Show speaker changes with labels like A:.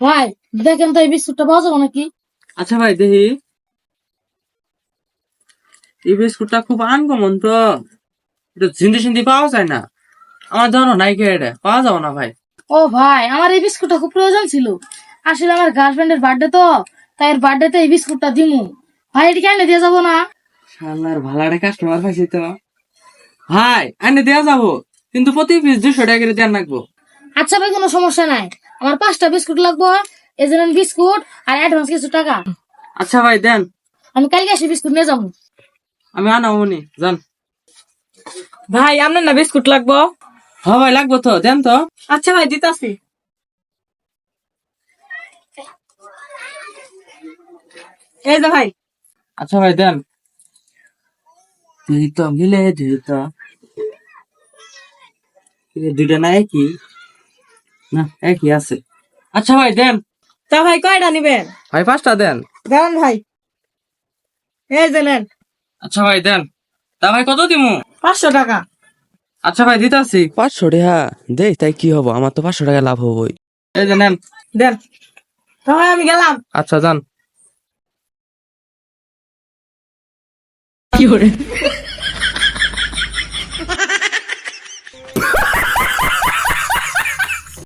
A: ভাই দেখেন তো এই বিস্কুটটা পাওয়া যাবে নাকি?
B: আচ্ছা ভাই দেখি, এই বিস্কুটটা খুব আনকমন তো, এটা জিন্দি সিন্দি পাওয়া যায় না। আমার ধরো নাই কে, এটা পাওয়া যাবে না ভাই।
A: ও ভাই, আমার এই বিস্কুটটা খুব প্রয়োজন ছিল। আসলে আমার গার্লফ্রেন্ডের বার্থডে তো, তাই এর বার্থডেতে এই বিস্কুটটা দিমু। ভাই এটা কেন দিয়ে যাবো না?
B: শালার ভালারে কাস্টমার পাইছি তো। ভাই আইনে দেয়া যাবো, কিন্তু প্রতি পিস 200 টাকা করে দেন রাখবো।
A: আচ্ছা ভাই, কোনো সমস্যা নাই। আমার 5টা বিস্কুট লাগবো, এই জন্য বিস্কুট আর অ্যাডভান্স কিছু টাকা।
B: আচ্ছা ভাই দেন,
A: আমি কালকে এসে বিস্কুট নিয়ে যাবো।
B: আমি আনামনি যান।
C: ভাই আপনার না বিস্কুট লাগবো?
B: হ্যাঁ ভাই লাগবো তো, দেন তো।
C: আচ্ছা ভাই দিতাছি। এই যে ভাই।
B: আচ্ছা ভাই দেন। দুই তো মিলে দুই তো, দুইটা না একই? না একই আছে। আচ্ছা ভাই দেন।
C: তা ভাই কয়টা নিবেন?
B: ভাই 5টা দেন।
C: দেন ভাই, এই যে নেন।
B: আচ্ছা ভাই দেন। তা ভাই কত দিমু?
C: 500 টাকা।
B: আচ্ছা ভাই দিতাছি। 500 টাকা দেই, তাই কি হবো, আমার তো 500 টাকা লাভ হবই। এই যে নেন।
C: দেন। তা ভাই আমি গেলাম।
B: আচ্ছা যান।
C: কি করে